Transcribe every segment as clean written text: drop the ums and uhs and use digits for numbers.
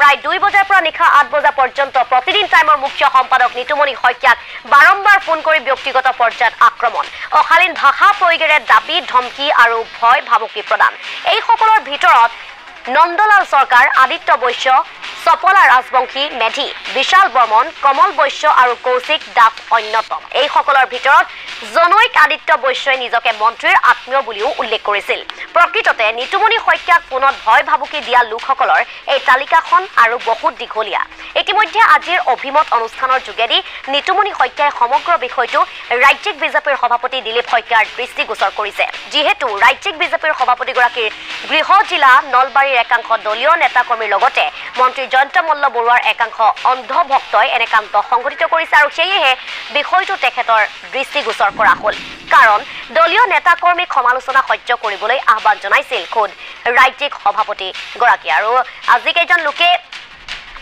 প্ৰায় 2 বজাৰ পৰা নিশা 8 বজা পৰ্যন্ত প্ৰতিদিন টাইমৰ মুখ্য সম্পাদক নিতুমণি শইকীয়াক বাৰম্বাৰ ফোন কৰি ব্যক্তিগত পৰ্যায়ত আক্ৰমণ, অশালীন ভাষা প্ৰয়োগেৰে দাবী, ধমকি আৰু ভয় ভাবুকি প্ৰদান। এই সকলৰ ভিতৰত নন্দলাল চৰকাৰ, আদিত্য বৈশ্য, চপলা ৰাজবংশী, মেধি, বিশাল বৰ্মন, কমল বৈশ্য আৰু কৌশিক দাস অন্যতম। এই সকলৰ ভিতৰত জনৈক আদিত্য বৈশ্যই নিজকে মন্ত্ৰীৰ আত্মীয় বুলিও উল্লেখ কৰিছিল। প্ৰকৃততে নিতুমণি শইকীয়াক ফোনত ভয় ভাবুকি দিয়া লোকসকলৰ এই তালিকাখন আৰু বহুত দীঘলীয়া। ইতিমধ্যে আজিৰ অভিমত অনুষ্ঠানৰ যোগেদি নিতুমণি শইকীয়াই সমগ্ৰ বিষয়টো ৰাজ্যিক বিজেপিৰ সভাপতি দিলীপ শইকীয়াৰ দৃষ্টিগোচৰ কৰিছে। যিহেতু ৰাজ্যিক বিজেপিৰ সভাপতিগৰাকীৰ গৃহ জিলা নলবাৰীৰ একাংশ দলীয় নেতাকৰ্মীৰ লগতে মন্ত্ৰী জয়ন্ত মল্ল বৰুৱাৰ একাংশ অন্ধভক্তই এনে কাণ্ড সংঘটিত কৰিছে আৰু সেয়েহে বিষয়টো তেখেতৰ দৃষ্টিগোচৰ কৰা হ'ল। কাৰণ দলীয় নেতাকৰ্মীক সমালোচনা সহ্য কৰিবলৈ আহ্বান জনাইছিল খোদ ৰাজ্যিক সভাপতিগৰাকীয়ে। আৰু আজি কেইজন লোকে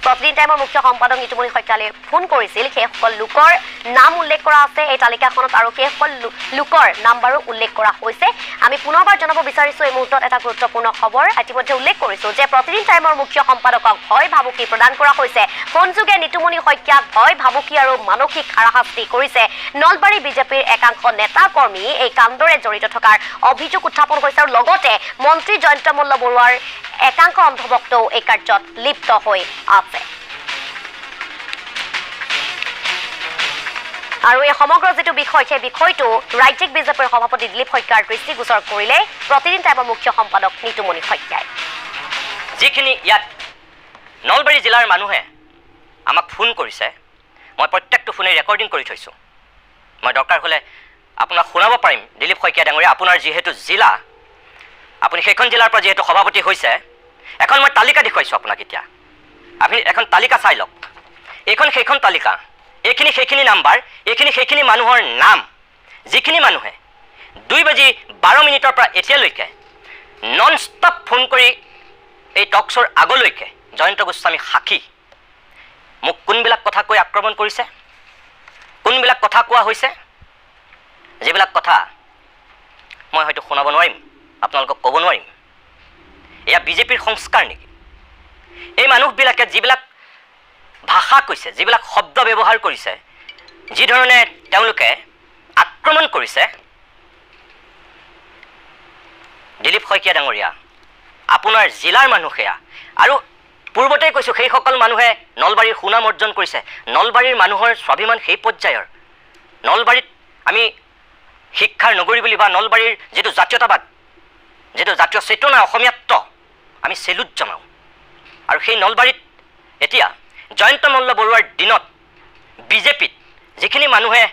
প্ৰতিদিন টাইমৰ মুখ্য সম্পাদক নিতুমণি শইকীয়ালৈ ফোন কৰিছিল, সেইসকল লোকৰ নাম উল্লেখ কৰা আছে এই তালিকাখনত আৰু সেইসকল লোকৰ নাম্বাৰো উল্লেখ কৰা হৈছে। আমি পুনৰবাৰ জনাব বিচাৰিছোঁ এই মুহূৰ্তত এটা গুৰুত্বপূৰ্ণ খবৰ। ইতিমধ্যে উল্লেখ কৰিছোঁ যে প্ৰতিদিন টাইমৰ মুখ্য সম্পাদকক ভয় ভাবুকি প্ৰদান কৰা হৈছে। ফোনযোগে নিতুমণি শইকীয়াক ভয় ভাবুকি আৰু মানসিক হাৰাশাস্তি কৰিছে নলবাৰী বিজেপিৰ একাংশ নেতা কৰ্মী। এই কাণ্ডৰে জড়িত থকাৰ অভিযোগ উত্থাপন হৈছে আৰু লগতে মন্ত্ৰী জয়ন্ত মল্ল বৰুৱাৰ একাংশ অন্ধভক্তও এই কাৰ্যত লিপ্ত হৈ আছে। আৰু এই সমগ্ৰ যিটো বিষয়, সেই বিষয়টো ৰাজ্যিক বিজেপিৰ সভাপতি দিলীপ শইকীয়াৰ দৃষ্টিগোচৰ কৰিলে প্ৰতিদিন টাইমৰ মুখ্য সম্পাদক নিতুমণি শইকীয়াই। যিখিনি ইয়াত নলবাৰী জিলাৰ মানুহে আমাক ফোন কৰিছে, মই প্ৰত্যেকটো ফোনে ৰেকৰ্ডিং কৰি থৈছোঁ। মই দৰকাৰ হ'লে আপোনাক শুনাব পাৰিম। দিলীপ শইকীয়া ডাঙৰীয়া, আপোনাৰ যিহেতু জিলা, আপুনি সেইখন জিলাৰ পৰা যিহেতু সভাপতি হৈছে, এখন মই তালিকা দেখুৱাইছোঁ আপোনাক। এতিয়া আপুনি এখন তালিকা চাই লওক। এইখন সেইখন তালিকা, এইখিনি সেইখিনি নাম্বাৰ, এইখিনি সেইখিনি মানুহৰ নাম, যিখিনি মানুহে 2:12 পৰা এতিয়ালৈকে নন ষ্টপ ফোন কৰি এই টক শ্ব'ৰ আগলৈকে জয়ন্ত গোস্বামী সাক্ষী মোক কোনবিলাক কথা কৈ আক্ৰমণ কৰিছে, কোনবিলাক কথা কোৱা হৈছে, যিবিলাক কথা মই হয়তো শুনাব নোৱাৰিম, আপোনালোকক ক'ব নোৱাৰিম। এয়া বিজেপিৰ সংস্কাৰ নেকি? এই মানুহবিলাকে যিবিলাক ভাষা কৈছে, যিবিলাক শব্দ ব্যৱহাৰ কৰিছে, যিধৰণে তেওঁলোকে আক্ৰমণ কৰিছে, দিলীপ শইকীয়া ডাঙৰীয়া, আপোনাৰ জিলাৰ মানুহ সেয়া। আৰু পূৰ্বতেই কৈছোঁ, সেইসকল মানুহে নলবাৰীৰ সুনাম অৰ্জন কৰিছে। নলবাৰীৰ মানুহৰ স্বাভিমান সেই পৰ্যায়ৰ। নলবাৰীত আমি শিক্ষাৰ নগৰী বুলি বা নলবাৰীৰ যিটো জাতীয়তাবাদ, যিটো জাতীয় চেতনা, অসমীয়াত্ব আমি চেলুট জনাওঁ। আৰু সেই নলবাৰীত এতিয়া জয়ন্ত মল্ল বৰুৱাৰ দিনত বিজেপিত যিখিনি মানুহে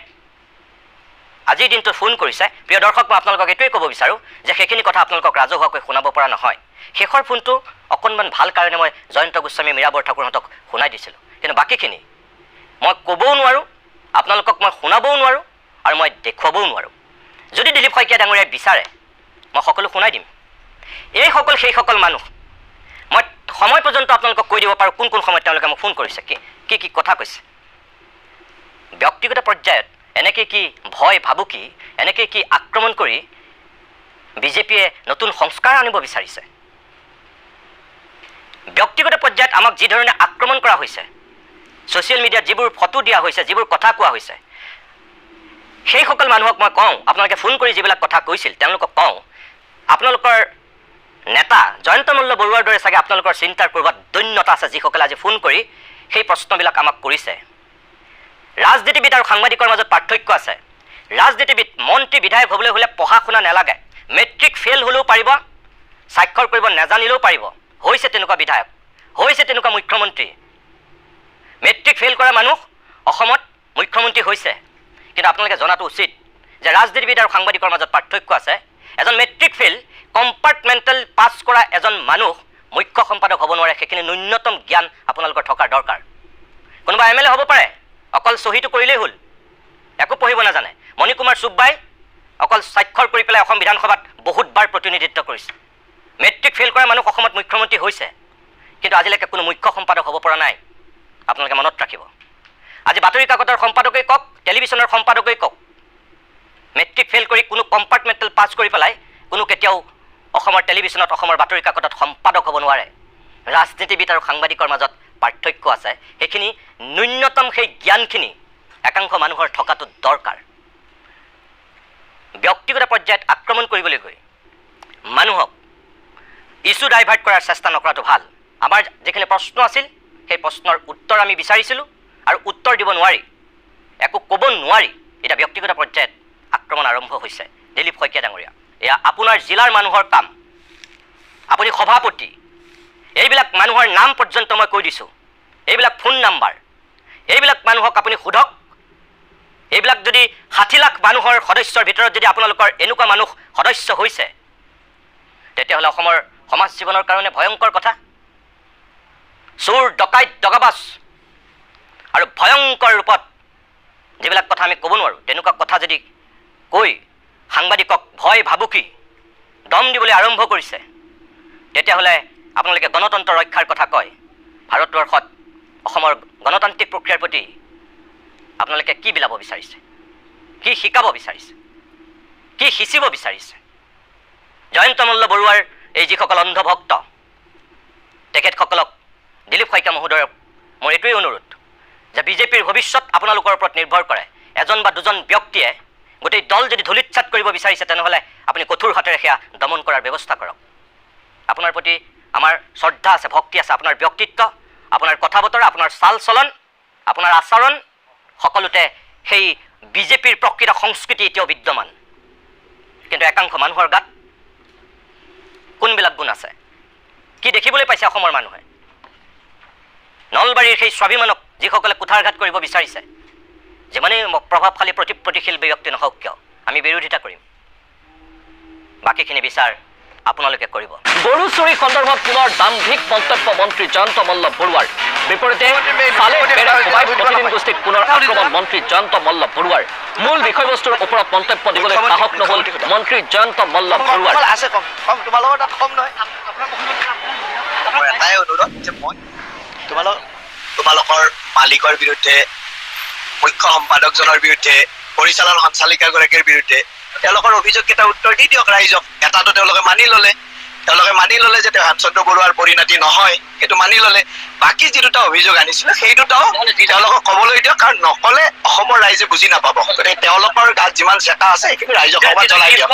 আজিৰ দিনটোত ফোন কৰিছে, প্ৰিয় দৰ্শক, মই আপোনালোকক এইটোৱে ক'ব বিচাৰোঁ যে সেইখিনি কথা আপোনালোকক ৰাজহুৱাকৈ শুনাব পৰা নহয়। শেষৰ ফোনটো অকণমান ভাল কাৰণে মই জয়ন্ত গোস্বামী, মীৰা বৰঠাকুৰহঁতক শুনাই দিছিলোঁ। কিন্তু বাকীখিনি মই ক'বও নোৱাৰোঁ, আপোনালোকক মই শুনাবও নোৱাৰোঁ আৰু মই দেখুৱাবও নোৱাৰোঁ। যদি দিলীপ শইকীয়া ডাঙৰীয়াই বিচাৰে মই সকলো শুনাই দিম। এইসকল সেইসকল মানুহ। মই সময় পৰ্যন্ত আপোনালোকক কৈ দিব পাৰোঁ কোন কোন সময়ত তেওঁলোকে মোক ফোন কৰিছে, কি কি কথা কৈছে। ব্যক্তিগত পৰ্যায়ত এনেকৈ কি ভয় ভাবুকি, এনেকৈ কি আক্ৰমণ কৰি বিজেপিয়ে নতুন সংস্কাৰ আনিব বিচাৰিছে। ব্যক্তিগত পৰ্যায়ত আমাক যিধৰণে আক্ৰমণ কৰা হৈছে, ছ'চিয়েল মিডিয়াত যিবোৰ ফটো দিয়া হৈছে, যিবোৰ কথা কোৱা হৈছে, সেইসকল মানুহক মই কওঁ, আপোনালোকে ফোন কৰি যিবিলাক কথা কৈছিল তেওঁলোকক কওঁ, আপোনালোকৰ নেতা জয়ন্ত মল্ল বৰুৱাৰ দৰে চাগে আপোনালোকৰ চিন্তাৰ ক'ৰবাত দৈন্যতা আছে, যিসকলে আজি ফোন কৰি সেই প্ৰশ্নবিলাক আমাক কৰিছে। ৰাজনীতিবিদ আৰু সাংবাদিকৰ মাজত পাৰ্থক্য আছে। ৰাজনীতিবিদ, মন্ত্ৰী, বিধায়ক হ'বলৈ হ'লে পঢ়া শুনা নালাগে। মেট্ৰিক ফেইল হ'লেও পাৰিব, স্বাক্ষৰ কৰিব নাজানিলেও পাৰিব। হৈছে তেনেকুৱা বিধায়ক, হৈছে তেনেকুৱা মুখ্যমন্ত্ৰী। মেট্ৰিক ফেইল কৰা মানুহ অসমত মুখ্যমন্ত্ৰী হৈছে। কিন্তু আপোনালোকে জনাটো উচিত যে ৰাজনীতিবিদ আৰু সাংবাদিকৰ মাজত পাৰ্থক্য আছে। এজন মেট্ৰিক ফেইল কম্পাৰ্টমেণ্টেল পাছ কৰা এজন মানুহ মুখ্য সম্পাদক হ'ব নোৱাৰে। সেইখিনি ন্যূনতম জ্ঞান আপোনালোকৰ থকাৰ দৰকাৰ। কোনোবা MLA হ'ব পাৰে, অকল চহীটো কৰিলেই হ'ল, একো পঢ়িব নাজানে। মণিকুমাৰ চুব্বাই অকল স্বাক্ষৰ কৰি পেলাই অসম বিধানসভাত বহুতবাৰ প্ৰতিনিধিত্ব কৰিছে। মেট্ৰিক ফেইল কৰা মানুহ অসমত মুখ্যমন্ত্ৰী হৈছে, কিন্তু আজিলৈকে কোনো মুখ্য সম্পাদক হ'ব পৰা নাই। আপোনালোকে মনত ৰাখিব। আজি বাতৰি কাকতৰ সম্পাদকেই কওক, টেলিভিশ্যনৰ সম্পাদকেই কওক, মেট্ৰিক ফেইল কৰি কোনো কম্পাৰ্টমেণ্টেল পাছ কৰি পেলাই কোনো কেতিয়াও অসমৰ টেলিভিশ্যনত, অসমৰ বাতৰি কাকতত সম্পাদক হ'ব নোৱাৰে। ৰাজনীতিবিদ আৰু সাংবাদিকৰ মাজত পাৰ্থক্য আছে সেইখিনি ন্যূনতম সেই জ্ঞানখিনি একাংশ মানুহৰ থকাটো দৰকাৰ। ব্যক্তিগত পৰ্যায়ত আক্ৰমণ কৰিবলৈ গৈ মানুহক ইছ্যু ডাইভাৰ্ট কৰাৰ চেষ্টা নকৰাটো ভাল। আমাৰ যিখিনি প্ৰশ্ন আছিল সেই প্ৰশ্নৰ উত্তৰ আমি বিচাৰিছিলোঁ আৰু উত্তৰ দিব নোৱাৰি, একো ক'ব নোৱাৰি এতিয়া ব্যক্তিগত পৰ্যায়ত আক্ৰমণ আৰম্ভ হৈছে। দিলীপ শইকীয়া ডাঙৰীয়া, এয়া আপোনাৰ জিলাৰ মানুহৰ কাম, আপুনি সভাপতি, এইবিলাক মানুহৰ নাম পৰ্যন্ত মই কৈ দিছোঁ, এইবিলাক ফোন নাম্বাৰ, এইবিলাক মানুহক আপুনি সোধক। এইবিলাক যদি 60 লাখ মানুহৰ সদস্যৰ ভিতৰত যদি আপোনালোকৰ এনেকুৱা মানুহ সদস্য হৈছে তেতিয়াহ'লে অসমৰ সমাজ জীৱনৰ কাৰণে ভয়ংকৰ কথা। চোৰ ডকাইত দগাবাজ আৰু ভয়ংকৰ ৰূপত যিবিলাক কথা আমি ক'ব নোৱাৰোঁ তেনেকুৱা কথা যদি কৈ সাংবাদিকক ভয় ভাবুকি দম দিবলৈ আৰম্ভ কৰিছে তেতিয়াহ'লে আপোনালোকে গণতন্ত্ৰ ৰক্ষাৰ কথা কয়। ভাৰতবৰ্ষত অসমৰ গণতান্ত্ৰিক প্ৰক্ৰিয়াৰ প্ৰতি আপোনালোকে কি বিলাব বিচাৰিছে, কি শিকাব বিচাৰিছে, কি সিঁচিব বিচাৰিছে? জয়ন্ত মল্ল বৰুৱাৰ এই যিসকল অন্ধভক্ত তেখেতসকলক দিলীপ শইকীয়া মহোদয়ক মোৰ এইটোৱেই অনুৰোধ যে বিজেপিৰ ভৱিষ্যত আপোনালোকৰ ওপৰত নিৰ্ভৰ কৰে। এজন বা দুজন ব্যক্তিয়ে গোটেই দল যদি ধূলিচ্ছাত কৰিব বিচাৰিছে তেনেহ'লে আপুনি কঠোৰ হাতেৰে সেয়া দমন কৰাৰ ব্যৱস্থা কৰক। আপোনাৰ প্ৰতি আমাৰ শ্ৰদ্ধা আছে, ভক্তি আছে। আপোনাৰ ব্যক্তিত্ব, আপোনাৰ কথা বতৰা, আপোনাৰ চাল চলন, আপোনাৰ আচৰণ সকলোতে সেই বিজেপিৰ প্ৰকৃত সংস্কৃতি এতিয়াও বিদ্যমান। কিন্তু একাংশ মানুহৰ গাত কোনবিলাক গুণ আছে, কি দেখিবলৈ পাইছে অসমৰ মানুহে? নলবাৰীৰ সেই স্বাভিমানক যিসকলে কুঠাৰঘাত কৰিব বিচাৰিছে, যিমানেই প্ৰভাৱশালী প্ৰতিশীল ব্যক্তি নহওক কিয় আমি বিৰোধিতা কৰিম। বাকীখিনি বিচাৰ আপোনালোকে কৰিব। গৰু চুৰি সন্দৰ্ভত পুনৰ দাম্ভিক মন্তব্য মন্ত্ৰী জয়ন্ত মল্ল বৰুৱাৰ। বিপৰীতে প্ৰতিদিন গোষ্ঠীক পুনৰ আক্ৰমণ মন্ত্ৰী জয়ন্ত মল্ল বৰুৱাৰ। মূল বিষয়বস্তুৰ ওপৰত মন্তব্য দিবলৈ সাহস নহ'ল মন্ত্ৰী জয়ন্ত মল্ল বৰুৱাৰ। এটাই অনুৰোধ যে মই তোমালোকৰ মালিকৰ বিৰুদ্ধে, মুখ্য সম্পাদকজনৰ বিৰুদ্ধে, পৰিচালন সঞ্চালিকাগৰাকীৰ বিৰুদ্ধে তেওঁলোকৰ অভিযোগকেইটা উত্তৰ দি দিয়ক ৰাইজক। এটাটো তেওঁলোকে মানি ল'লে যে তেওঁ হেমচন্দ্ৰ বৰুৱাৰ পৰিণতি নহয়, সেইটো মানি ল'লে। বাকী যি দুটা অভিযোগ আনিছিলে সেই দুটাও তেওঁলোকক ক'বলৈ দিয়ক, কাৰণ নক'লে অসমৰ ৰাইজে বুজি নাপাব। গতিকে তেওঁলোকৰ গাত যিমান চেকা আছে সেইখিনি ৰাইজক সভাত জ্বলাই দিয়ক।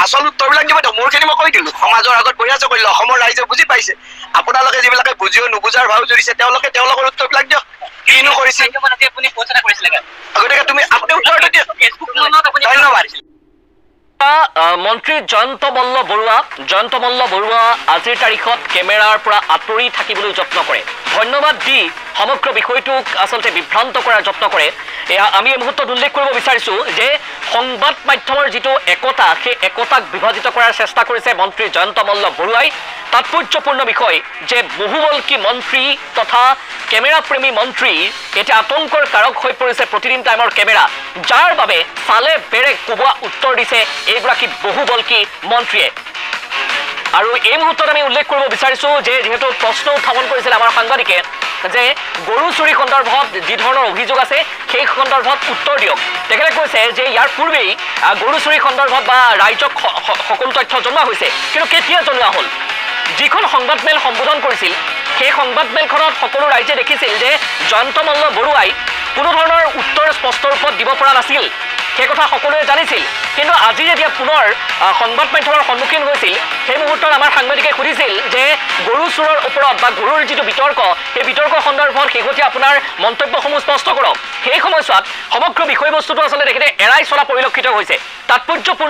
আচল উত্তৰবিলাক দিব দিয়ক। মোৰখিনি মই কৈ দিলোঁ, সমাজৰ আগত বহিয়াছে কৰিলোঁ, অসমৰ ৰাইজে বুজি পাইছে। আপোনালোকে যিবিলাকে বুজিও নুবুজাৰ ভাও জুৰিছে তেওঁলোকে তেওঁলোকৰ উত্তৰবিলাক দিয়ক, কিনো কৰিছে। গতিকে আপুনি উত্তৰটো দিয়ক। ধন্যবাদ। মন্ত্ৰী জয়ন্ত মল্ল বৰুৱা আজিৰ তাৰিখত কেমেৰাৰ পৰা আঁতৰি থাকিবলৈ যত্ন কৰে। ধন্যবাদ দি সমগ্ৰ বিষয়টোক আচলতে বিভ্ৰান্ত কৰাৰ যত্ন কৰে। এয়া আমি এই মুহূৰ্তত উল্লেখ কৰিব বিচাৰিছোঁ যে সংবাদ মাধ্যমৰ যিটো একতা, সেই একতাক বিভাজিত কৰাৰ চেষ্টা কৰিছে মন্ত্ৰী জয়ন্ত মল্ল বৰুৱাই। তাৎপৰ্যপূৰ্ণ বিষয় যে বহুবল্কী মন্ত্ৰী তথা কেমেৰাপ্ৰেমী মন্ত্ৰী এতিয়া আতংকৰ কাৰক হৈ পৰিছে প্ৰতিদিন টাইমৰ কেমেৰা, যাৰ বাবে চালে বেৰে কোবোৱা উত্তৰ দিছে এইগৰাকী বহুবল্কী মন্ত্ৰীয়ে। আৰু এই মুহূৰ্তত আমি উল্লেখ কৰিব বিচাৰিছোঁ যে যিহেতু প্ৰশ্ন উত্থাপন কৰিছিলে আমাৰ সাংবাদিকে যে গৰু চুৰি সন্দৰ্ভত যি ধৰণৰ অভিযোগ আছে সেই সন্দৰ্ভত উত্তৰ দিয়ক। তেখেতে কৈছে যে ইয়াৰ পূৰ্বেই গৰু চুৰি সন্দৰ্ভত বা ৰাইজক সকলো তথ্য জনোৱা হৈছে, কিন্তু কেতিয়া জনোৱা হ'ল? যিখন সংবাদমেল সম্বোধন কৰিছিল সেই সংবাদমেলখনত সকলো ৰাইজে দেখিছিল যে জয়ন্ত মল্ল বৰুৱাই কোনো ধৰণৰ উত্তৰ স্পষ্ট ৰূপত দিব পৰা নাছিল, সেই কথা সকলোৱে জানিছিল। কিন্তু আজি যেতিয়া পুনৰ সংবাদ মাধ্যমৰ সন্মুখীন হৈছিল সেই মুহূৰ্তত আমাৰ সাংবাদিকে সুধিছিল যে গৰু চোৰৰ ওপৰত বা গৰুৰ যিটো বিতৰ্ক, সেই বিতৰ্ক সন্দৰ্ভত শেহতীয়া আপোনাৰ মন্তব্যসমূহ স্পষ্ট কৰক। সেই সময়ছোৱাত সমগ্ৰ বিষয়বস্তুটো আচলতে তেখেতে এৰাই চলা পৰিলক্ষিত হৈছে। তাৎপৰ্যপূৰ্ণ